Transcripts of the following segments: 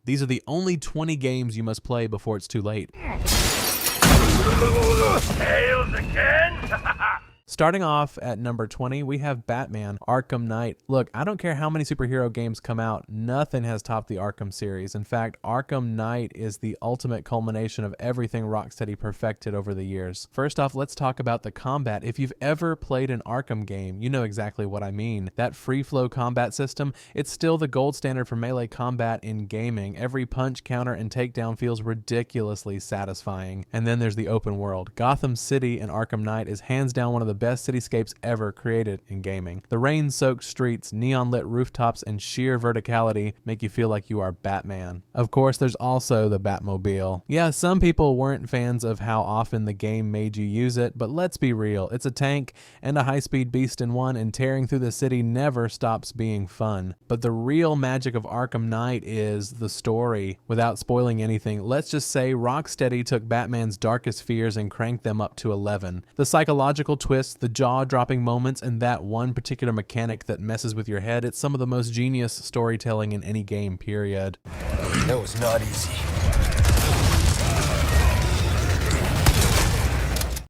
These are the only 20 games you must play before it's too late. Tails again? Starting off at number 20, we have Batman Arkham Knight. Look, I don't care how many superhero games come out, nothing has topped the Arkham series. In fact, Arkham Knight is the ultimate culmination of everything Rocksteady perfected over the years. First off, let's talk about the combat. If you've ever played an Arkham game, you know exactly what I mean. That free flow combat system, it's still the gold standard for melee combat in gaming. Every punch, counter, and takedown feels ridiculously satisfying. And then there's the open world. Gotham City in Arkham Knight is hands down one of the best cityscapes ever created in gaming. The rain-soaked streets, neon-lit rooftops, and sheer verticality make you feel like you are Batman. Of course, there's also the Batmobile. Yeah, some people weren't fans of how often the game made you use it, but let's be real. It's a tank and a high-speed beast in one, and tearing through the city never stops being fun. But the real magic of Arkham Knight is the story. Without spoiling anything, let's just say Rocksteady took Batman's darkest fears and cranked them up to 11. The psychological twist, the jaw-dropping moments, and that one particular mechanic that messes with your head, it's some of the most genius storytelling in any game, period. That was not easy.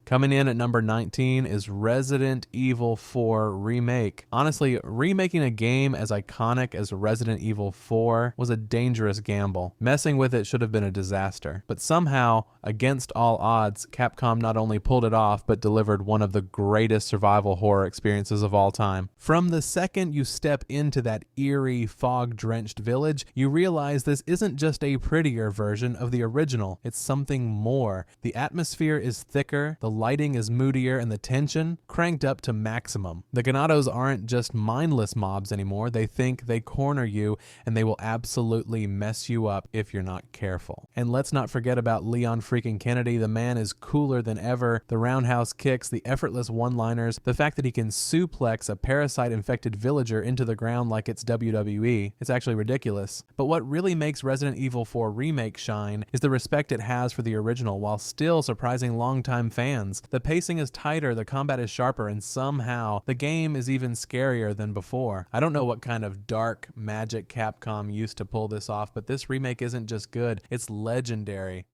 Coming in at number 19 is Resident Evil 4 Remake. Honestly, remaking a game as iconic as Resident Evil 4 was a dangerous gamble. Messing with it should have been a disaster. But somehow, against all odds, Capcom not only pulled it off, but delivered one of the greatest survival horror experiences of all time. From the second you step into that eerie, fog-drenched village, you realize this isn't just a prettier version of the original. It's something more. The atmosphere is thicker, the lighting is moodier, and the tension cranked up to maximum. The Ganados aren't just mindless mobs anymore. They think, they corner you, and they will absolutely mess you up if you're not careful. And let's not forget about Leon freaking Kennedy. The man is cooler than ever. The roundhouse kicks, the effortless one-liners, the fact that he can suplex a parasite-infected villager into the ground like it's WWE. It's actually ridiculous. But what really makes Resident Evil 4 Remake shine is the respect it has for the original while still surprising longtime fans. The pacing is tighter, the combat is sharper, and somehow the game is even scarier than before. I don't know what kind of dark magic Capcom used to pull this off, but this remake isn't just good, it's legendary.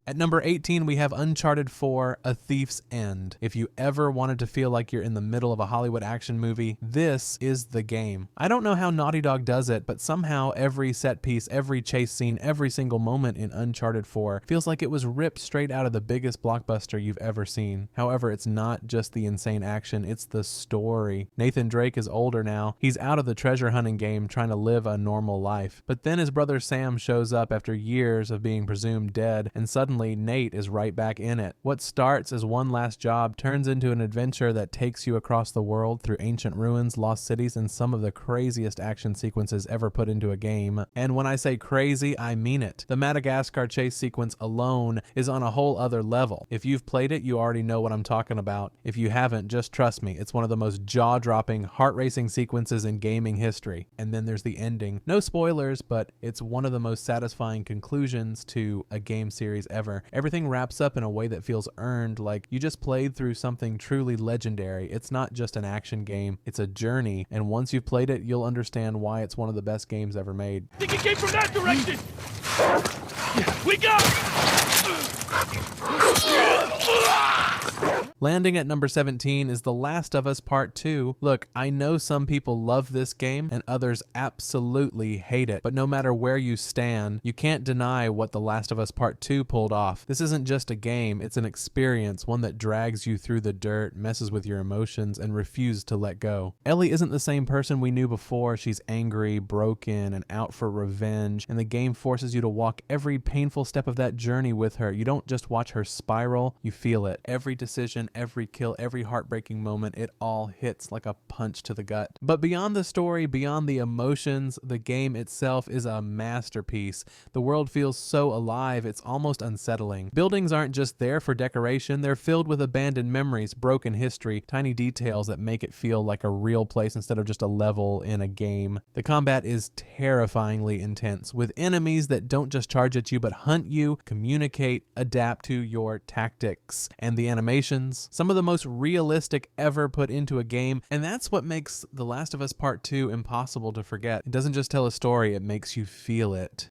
At number 18, we have Uncharted 4, A Thief's End. If you ever wanted to feel like you're in the middle of a Hollywood action movie, this is the game. I don't know how Naughty Dog does it, but somehow every set piece, every chase scene, every single moment in Uncharted 4 feels like it was ripped straight out of the biggest blockbuster you've ever seen. However, it's not just the insane action, it's the story. Nathan Drake is older now. He's out of the treasure hunting game trying to live a normal life. But then his brother Sam shows up after years of being presumed dead, and suddenly Nate is right back in it. What starts as one last job turns into an adventure that takes you across the world through ancient ruins, lost cities, and some of the craziest action sequences ever put into a game. And when I say crazy, I mean it. The Madagascar chase sequence alone is on a whole other level. If you've played it, you already know what I'm talking about. If you haven't, just trust me. It's one of the most jaw-dropping, heart-racing sequences in gaming history. And then there's the ending. No spoilers, but it's one of the most satisfying conclusions to a game series ever. Everything wraps up in a way that feels earned, like you just played through something truly legendary. It's not just an action game, it's a journey, and once you've played it, you'll understand why it's one of the best games ever made. I think it came from that direction! We got Landing at number 17 is The Last of Us Part 2. Look, I know some people love this game and others absolutely hate it, but no matter where you stand, you can't deny what The Last of Us Part 2 pulled off. This isn't just a game, it's an experience, one that drags you through the dirt, messes with your emotions, and refuses to let go. Ellie isn't the same person we knew before. She's angry, broken, and out for revenge, and the game forces you to walk every painful step of that journey with her. You don't just watch her spiral, you feel it. Every decision, every kill, every heartbreaking moment, it all hits like a punch to the gut. But beyond the story, beyond the emotions, the game itself is a masterpiece. The world feels so alive, it's almost unsettling. Buildings aren't just there for decoration, they're filled with abandoned memories, broken history, tiny details that make it feel like a real place instead of just a level in a game. The combat is terrifyingly intense, with enemies that don't just charge at you but hunt you, communicate, adapt to your tactics. And the animations, visuals. Some of the most realistic ever put into a game, and that's what makes The Last of Us Part 2 impossible to forget. It doesn't just tell a story, it makes you feel it.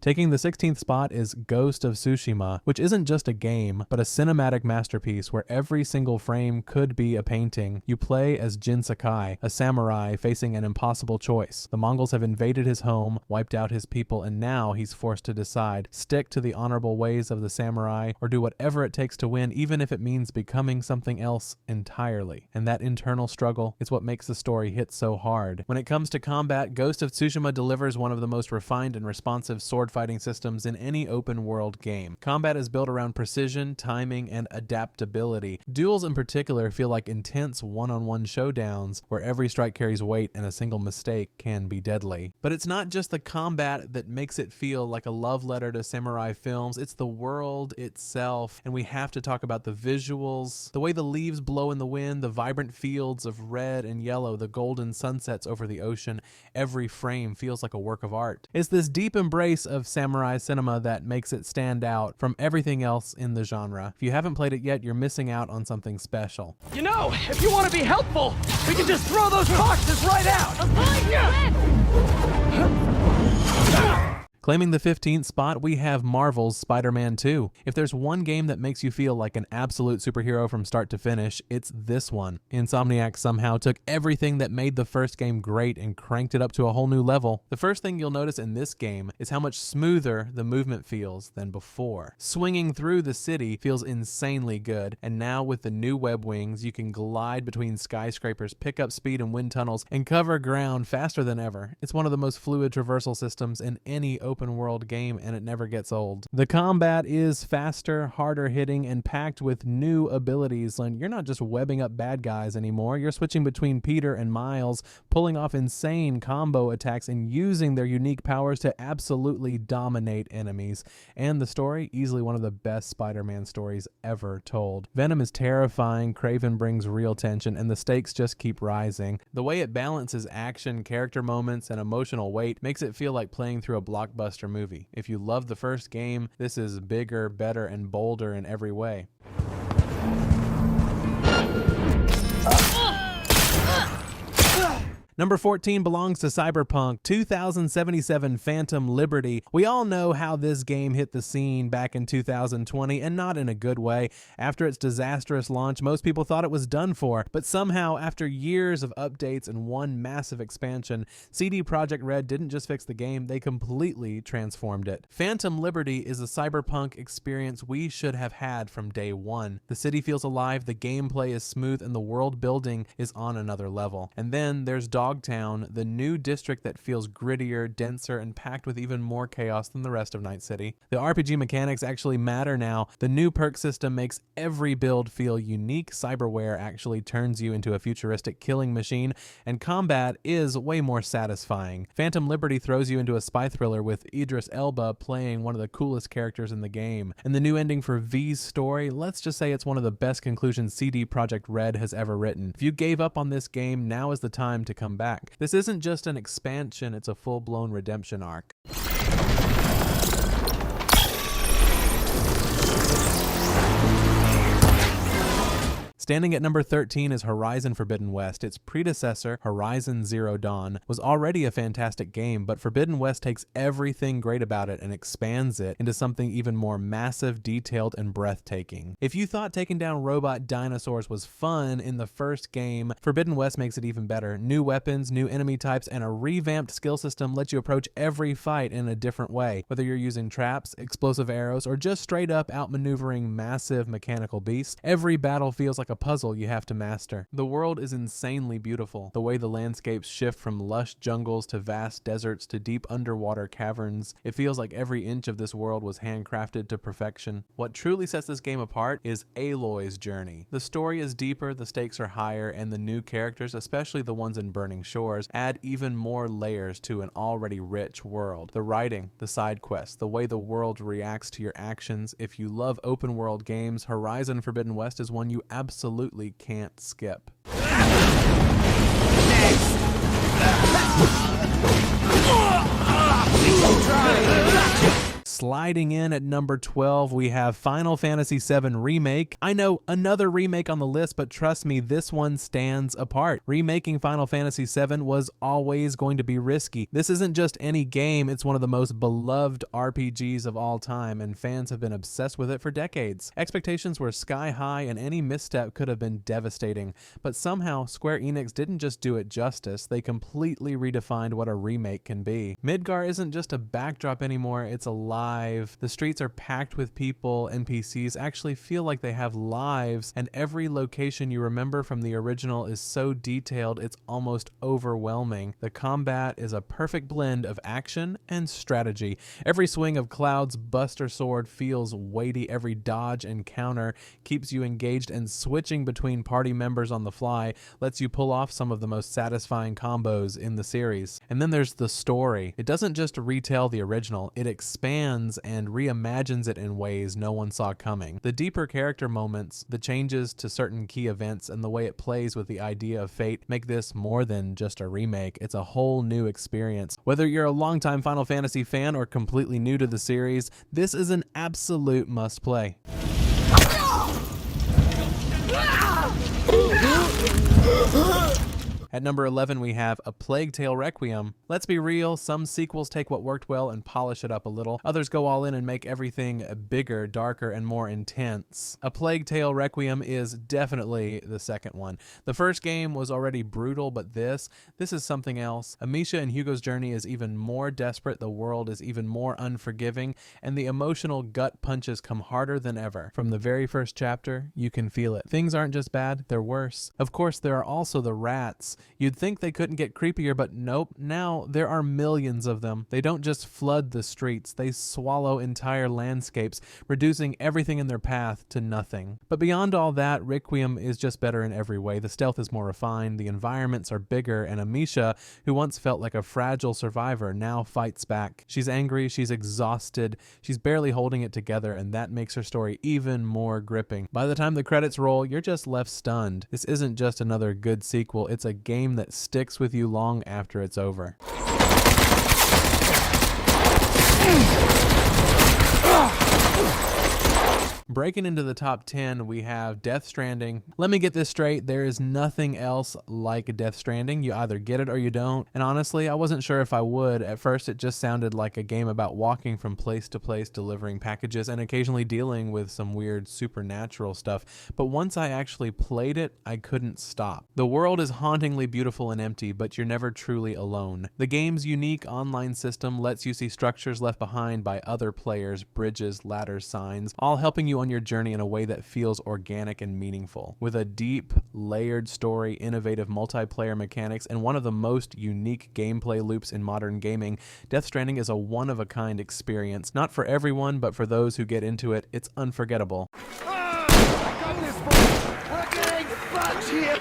Taking the 16th spot is Ghost of Tsushima, which isn't just a game, but a cinematic masterpiece where every single frame could be a painting. You play as Jin Sakai, a samurai facing an impossible choice. The Mongols have invaded his home, wiped out his people, and now he's forced to decide, stick to the honorable ways of the samurai, or do whatever it takes to win, even if it means becoming something else entirely. And that internal struggle is what makes the story hit so hard. When it comes to combat, Ghost of Tsushima delivers one of the most refined and responsive sword fighting systems in any open world game. Combat is built around precision, timing, and adaptability. Duels in particular feel like intense one-on-one showdowns where every strike carries weight and a single mistake can be deadly. But it's not just the combat that makes it feel like a love letter to samurai films, it's the world itself, and we have to talk about the visuals, the way the leaves blow in the wind, the vibrant fields of red and yellow, the golden sunsets over the ocean. Every frame feels like a work of art. It's this deep embrace of samurai cinema that makes it stand out from everything else in the genre. If you haven't played it yet, you're missing out on something special. You know, if you want to be helpful, we can just throw those boxes right out. Claiming the 15th spot, we have Marvel's Spider-Man 2. If there's one game that makes you feel like an absolute superhero from start to finish, it's this one. Insomniac somehow took everything that made the first game great and cranked it up to a whole new level. The first thing you'll notice in this game is how much smoother the movement feels than before. Swinging through the city feels insanely good, and now with the new web wings, you can glide between skyscrapers, pick up speed in wind tunnels, and cover ground faster than ever. It's one of the most fluid traversal systems in any open world game, and it never gets old. The combat is faster, harder hitting, and packed with new abilities. And you're not just webbing up bad guys anymore, you're switching between Peter and Miles, pulling off insane combo attacks and using their unique powers to absolutely dominate enemies. And the story, easily one of the best Spider-Man stories ever told. Venom is terrifying, Kraven brings real tension, and the stakes just keep rising. The way it balances action, character moments, and emotional weight makes it feel like playing through a blockbuster movie. If you love the first game, this is bigger, better, and bolder in every way. Number 14 belongs to Cyberpunk 2077 Phantom Liberty. We all know how this game hit the scene back in 2020, and not in a good way. After its disastrous launch, most people thought it was done for, but somehow, after years of updates and one massive expansion, CD Projekt Red didn't just fix the game, they completely transformed it. Phantom Liberty is a cyberpunk experience we should have had from day one. The city feels alive, the gameplay is smooth, and the world building is on another level. And then there's Dogtown, the new district that feels grittier, denser, and packed with even more chaos than the rest of Night City. The RPG mechanics actually matter now. The new perk system makes every build feel unique. Cyberware actually turns you into a futuristic killing machine, and combat is way more satisfying. Phantom Liberty throws you into a spy thriller with Idris Elba playing one of the coolest characters in the game. And the new ending for V's story, let's just say it's one of the best conclusions CD Projekt Red has ever written. If you gave up on this game, now is the time to come back. This isn't just an expansion, it's a full-blown redemption arc. Standing at number 13 is Horizon Forbidden West. Its predecessor, Horizon Zero Dawn, was already a fantastic game, but Forbidden West takes everything great about it and expands it into something even more massive, detailed, and breathtaking. If you thought taking down robot dinosaurs was fun in the first game, Forbidden West makes it even better. New weapons, new enemy types, and a revamped skill system let you approach every fight in a different way. Whether you're using traps, explosive arrows, or just straight up outmaneuvering massive mechanical beasts, every battle feels like a puzzle you have to master. The world is insanely beautiful. The way the landscapes shift from lush jungles to vast deserts to deep underwater caverns, it feels like every inch of this world was handcrafted to perfection. What truly sets this game apart is Aloy's journey. The story is deeper, the stakes are higher, and the new characters, especially the ones in Burning Shores, add even more layers to an already rich world. The writing, the side quests, the way the world reacts to your actions. If you love open world games, Horizon Forbidden West is one you absolutely can't skip. Sliding in at number 12, we have Final Fantasy VII Remake. I know, another remake on the list, but trust me, this one stands apart. Remaking Final Fantasy VII was always going to be risky. This isn't just any game, it's one of the most beloved RPGs of all time, and fans have been obsessed with it for decades. Expectations were sky high, and any misstep could have been devastating. But somehow, Square Enix didn't just do it justice, they completely redefined what a remake can be. Midgar isn't just a backdrop anymore, it's alive. The streets are packed with people. NPCs actually feel like they have lives, and every location you remember from the original is so detailed it's almost overwhelming. The combat is a perfect blend of action and strategy. Every swing of Cloud's Buster Sword feels weighty. Every dodge and counter keeps you engaged, and switching between party members on the fly lets you pull off some of the most satisfying combos in the series. And then there's the story. It doesn't just retell the original, it expands and reimagines it in ways no one saw coming. The deeper character moments, the changes to certain key events, and the way it plays with the idea of fate make this more than just a remake. It's a whole new experience. Whether you're a longtime Final Fantasy fan or completely new to the series, this is an absolute must-play. At number 11, we have A Plague Tale Requiem. Let's be real, some sequels take what worked well and polish it up a little. Others go all in and make everything bigger, darker, and more intense. A Plague Tale Requiem is definitely the second one. The first game was already brutal, but this is something else. Amisha and Hugo's journey is even more desperate, the world is even more unforgiving, and the emotional gut punches come harder than ever. From the very first chapter, you can feel it. Things aren't just bad, they're worse. Of course, there are also the rats. You'd think they couldn't get creepier, but nope. Now there are millions of them. They don't just flood the streets, they swallow entire landscapes, reducing everything in their path to nothing. But beyond all that, Requiem is just better in every way. The stealth is more refined, the environments are bigger, and Amisha, who once felt like a fragile survivor, now fights back. She's angry, she's exhausted, she's barely holding it together, and that makes her story even more gripping. By the time the credits roll, you're just left stunned. This isn't just another good sequel, it's a game that sticks with you long after it's over. Breaking into the top 10, we have Death Stranding. Let me get this straight, there is nothing else like Death Stranding. You either get it or you don't. And honestly, I wasn't sure if I would. At first, it just sounded like a game about walking from place to place, delivering packages, and occasionally dealing with some weird supernatural stuff. But once I actually played it, I couldn't stop. The world is hauntingly beautiful and empty, but you're never truly alone. The game's unique online system lets you see structures left behind by other players, bridges, ladders, signs, all helping you on your journey in a way that feels organic and meaningful. With a deep, layered story, innovative multiplayer mechanics, and one of the most unique gameplay loops in modern gaming, Death Stranding is a one-of-a-kind experience. Not for everyone, but for those who get into it, it's unforgettable. I got this, boy. We're getting fucked here.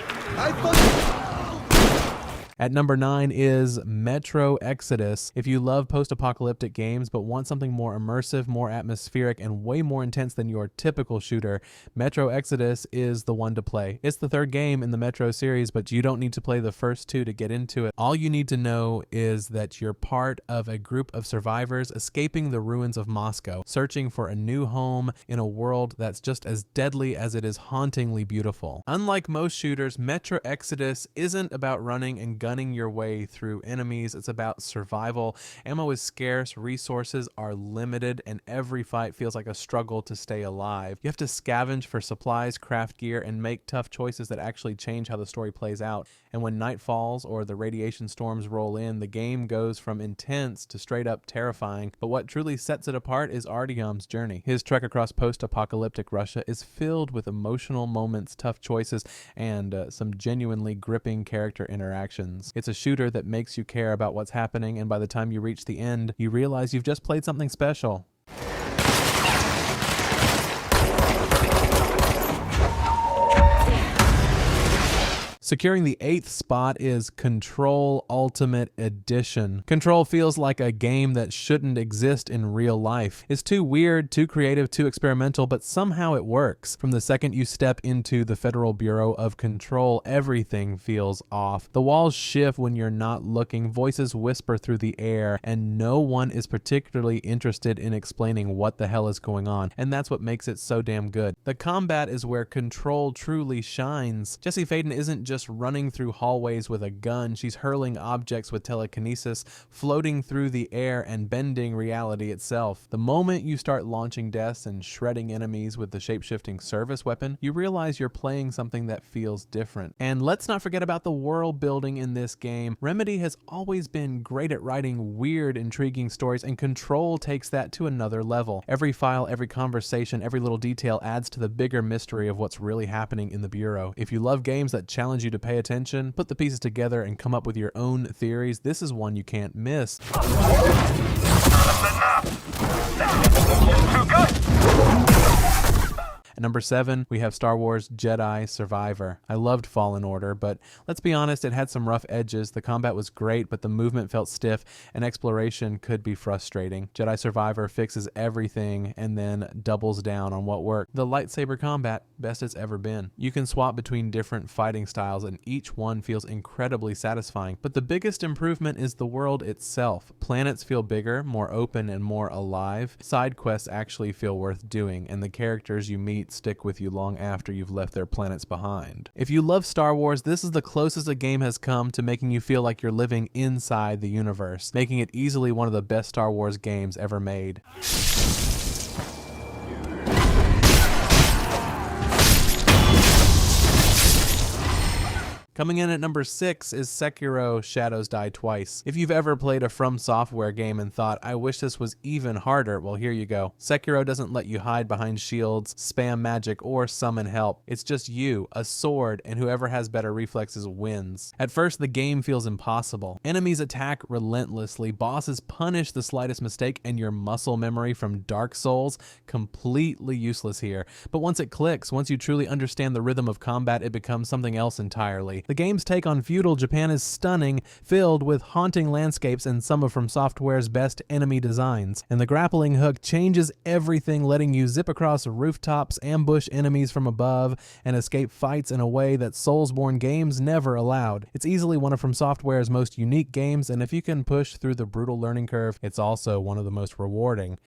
At number 9 is Metro Exodus. If you love post-apocalyptic games but want something more immersive, more atmospheric, and way more intense than your typical shooter, Metro Exodus is the one to play. It's the third game in the Metro series, but you don't need to play the first two to get into it. All you need to know is that you're part of a group of survivors escaping the ruins of Moscow, searching for a new home in a world that's just as deadly as it is hauntingly beautiful. Unlike most shooters, Metro Exodus isn't about running and gunning your way through enemies. It's about survival. Ammo is scarce, resources are limited, and every fight feels like a struggle to stay alive. You have to scavenge for supplies, craft gear, and make tough choices that actually change how the story plays out. And when night falls or the radiation storms roll in, the game goes from intense to straight up terrifying. But what truly sets it apart is Artyom's journey. His trek across post-apocalyptic Russia is filled with emotional moments, tough choices, and some genuinely gripping character interactions. It's a shooter that makes you care about what's happening, and by the time you reach the end, you realize you've just played something special. Securing the 8th spot is Control Ultimate Edition. Control feels like a game that shouldn't exist in real life. It's too weird, too creative, too experimental, but somehow it works. From the second you step into the Federal Bureau of Control, everything feels off. The walls shift when you're not looking, voices whisper through the air, and no one is particularly interested in explaining what the hell is going on, and that's what makes it so damn good. The combat is where Control truly shines. Jessie Faden isn't just running through hallways with a gun, she's hurling objects with telekinesis, floating through the air, and bending reality itself. The moment you start launching deaths and shredding enemies with the shape-shifting service weapon, you realize you're playing something that feels different. And let's not forget about the world building in this game. Remedy has always been great at writing weird, intriguing stories, and Control takes that to another level. Every file, every conversation, every little detail adds to the bigger mystery of what's really happening in the Bureau. If you love games that challenge you to pay attention, put the pieces together, and come up with your own theories, this is one you can't miss. At number 7, we have Star Wars Jedi Survivor. I loved Fallen Order, but let's be honest, it had some rough edges. The combat was great, but the movement felt stiff, and exploration could be frustrating. Jedi Survivor fixes everything and then doubles down on what worked. The lightsaber combat, best it's ever been. You can swap between different fighting styles, and each one feels incredibly satisfying. But the biggest improvement is the world itself. Planets feel bigger, more open, and more alive. Side quests actually feel worth doing, and the characters you meet stick with you long after you've left their planets behind. If you love Star Wars, this is the closest a game has come to making you feel like you're living inside the universe, making it easily one of the best Star Wars games ever made. Coming in at number 6 is Sekiro Shadows Die Twice. If you've ever played a From Software game and thought, I wish this was even harder, well, here you go. Sekiro doesn't let you hide behind shields, spam magic, or summon help. It's just you, a sword, and whoever has better reflexes wins. At first, the game feels impossible. Enemies attack relentlessly, bosses punish the slightest mistake, and your muscle memory from Dark Souls, completely useless here. But once it clicks, once you truly understand the rhythm of combat, it becomes something else entirely. The game's take on feudal Japan is stunning, filled with haunting landscapes and some of From Software's best enemy designs. And the grappling hook changes everything, letting you zip across rooftops, ambush enemies from above, and escape fights in a way that Soulsborne games never allowed. It's easily one of From Software's most unique games, and if you can push through the brutal learning curve, it's also one of the most rewarding.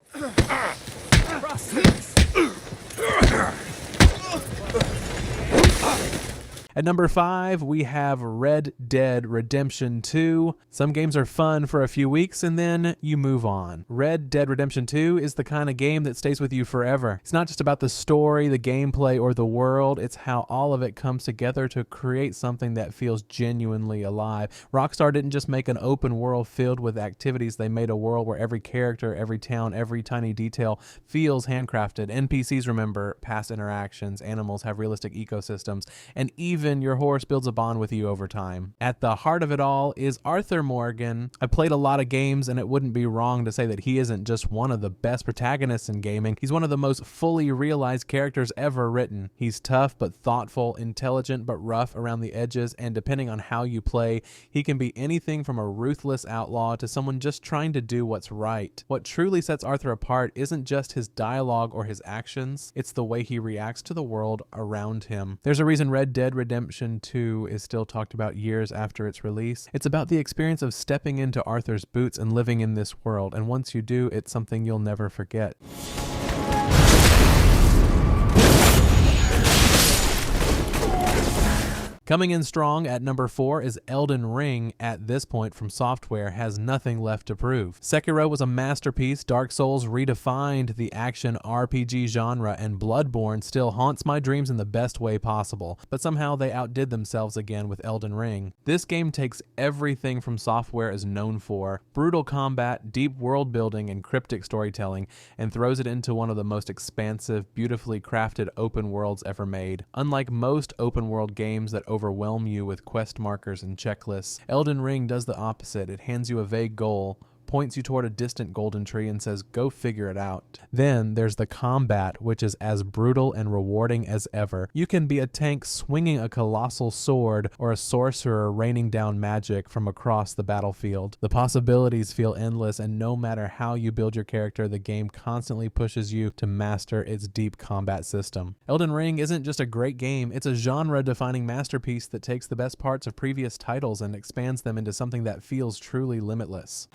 At number 5, we have Red Dead Redemption 2. Some games are fun for a few weeks and then you move on. Red Dead Redemption 2 is the kind of game that stays with you forever. It's not just about the story, the gameplay, or the world. It's how all of it comes together to create something that feels genuinely alive. Rockstar didn't just make an open world filled with activities. They made a world where every character, every town, every tiny detail feels handcrafted. NPCs remember past interactions, animals have realistic ecosystems, and even your horse builds a bond with you over time. At the heart of it all is Arthur Morgan. I played a lot of games, and it wouldn't be wrong to say that he isn't just one of the best protagonists in gaming. He's one of the most fully realized characters ever written. He's tough but thoughtful, intelligent but rough around the edges, and depending on how you play, he can be anything from a ruthless outlaw to someone just trying to do what's right. What truly sets Arthur apart isn't just his dialogue or his actions, it's the way he reacts to the world around him. There's a reason Red Dead Redemption 2 is still talked about years after its release. It's about the experience of stepping into Arthur's boots and living in this world, and once you do, it's something you'll never forget. Coming in strong at number 4 is Elden Ring. At this point, From Software has nothing left to prove. Sekiro was a masterpiece, Dark Souls redefined the action RPG genre, and Bloodborne still haunts my dreams in the best way possible. But somehow they outdid themselves again with Elden Ring. This game takes everything From Software is known for, brutal combat, deep world building, and cryptic storytelling, and throws it into one of the most expansive, beautifully crafted open worlds ever made. Unlike most open world games that overwhelm you with quest markers and checklists, Elden Ring does the opposite. It hands you a vague goal, points you toward a distant golden tree and says, go figure it out. Then there's the combat, which is as brutal and rewarding as ever. You can be a tank swinging a colossal sword or a sorcerer raining down magic from across the battlefield. The possibilities feel endless, and no matter how you build your character, the game constantly pushes you to master its deep combat system. Elden Ring isn't just a great game, it's a genre-defining masterpiece that takes the best parts of previous titles and expands them into something that feels truly limitless.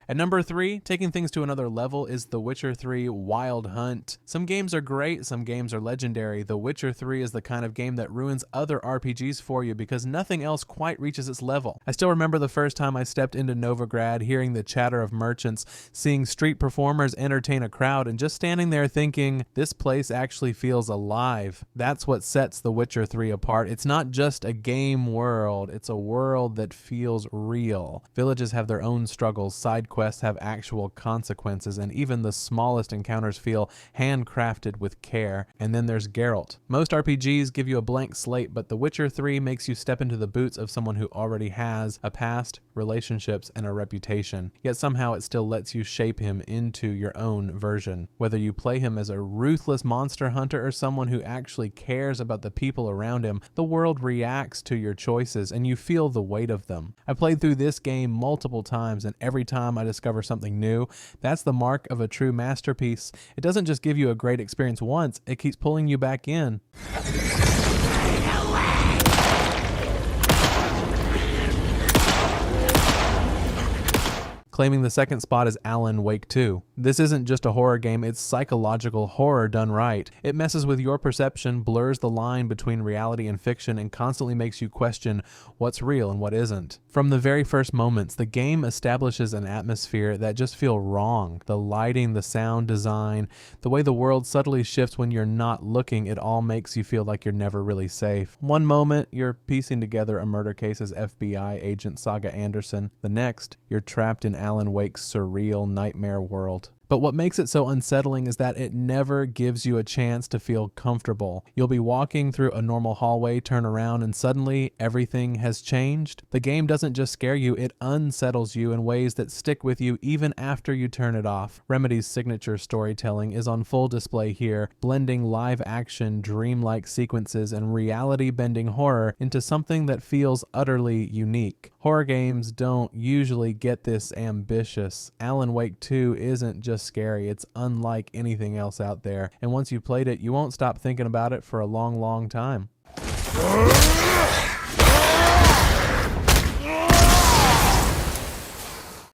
At number 3, taking things to another level, is The Witcher 3 Wild Hunt. Some games are great, some games are legendary. The Witcher 3 is the kind of game that ruins other RPGs for you because nothing else quite reaches its level. I still remember the first time I stepped into Novigrad, hearing the chatter of merchants, seeing street performers entertain a crowd, and just standing there thinking, this place actually feels alive. That's what sets The Witcher 3 apart. It's not just a game world, it's a world that feels real. Villages have their own struggles, side quests have actual consequences, and even the smallest encounters feel handcrafted with care. And then there's Geralt. Most RPGs give you a blank slate, but The Witcher 3 makes you step into the boots of someone who already has a past, relationships, and a reputation. Yet somehow it still lets you shape him into your own version. Whether you play him as a ruthless monster hunter or someone who actually cares about the people around him, the world reacts to your choices and you feel the weight of them. I played through this game multiple times, and every time I discover something new. That's the mark of a true masterpiece. It doesn't just give you a great experience once, it keeps pulling you back in. Claiming the second spot is Alan Wake 2. This isn't just a horror game, it's psychological horror done right. It messes with your perception, blurs the line between reality and fiction, and constantly makes you question what's real and what isn't. From the very first moments, the game establishes an atmosphere that just feels wrong. The lighting, the sound design, the way the world subtly shifts when you're not looking, it all makes you feel like you're never really safe. One moment, you're piecing together a murder case as FBI agent Saga Anderson. The next, you're trapped in Alan Wake's surreal nightmare world. But what makes it so unsettling is that it never gives you a chance to feel comfortable. You'll be walking through a normal hallway, turn around, and suddenly everything has changed. The game doesn't just scare you, it unsettles you in ways that stick with you even after you turn it off. Remedy's signature storytelling is on full display here, blending live-action, dreamlike sequences and reality-bending horror into something that feels utterly unique. Horror games don't usually get this ambitious. Alan Wake 2 isn't just scary, it's unlike anything else out there, and once you've played it, you won't stop thinking about it for a long, long time.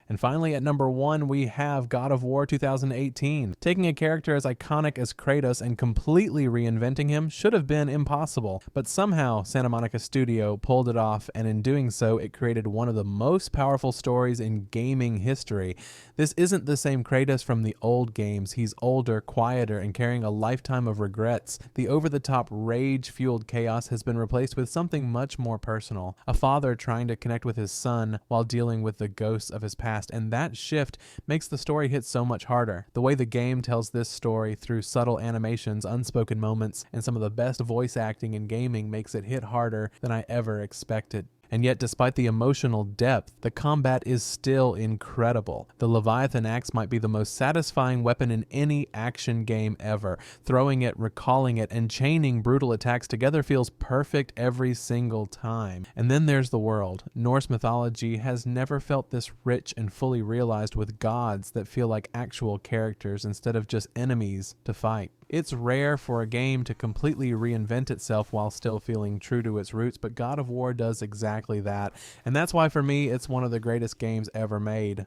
And finally, at number 1, we have God of War 2018. Taking a character as iconic as Kratos and completely reinventing him should have been impossible, but somehow Santa Monica Studio pulled it off, and in doing so, it created one of the most powerful stories in gaming history. This isn't the same Kratos from the old games. He's older, quieter, and carrying a lifetime of regrets. The over-the-top, rage-fueled chaos has been replaced with something much more personal. A father trying to connect with his son while dealing with the ghosts of his past, and that shift makes the story hit so much harder. The way the game tells this story through subtle animations, unspoken moments, and some of the best voice acting in gaming makes it hit harder than I ever expected. And yet, despite the emotional depth, the combat is still incredible. The Leviathan axe might be the most satisfying weapon in any action game ever. Throwing it, recalling it, and chaining brutal attacks together feels perfect every single time. And then there's the world. Norse mythology has never felt this rich and fully realized, with gods that feel like actual characters instead of just enemies to fight. It's rare for a game to completely reinvent itself while still feeling true to its roots, but God of War does exactly that, and that's why for me it's one of the greatest games ever made.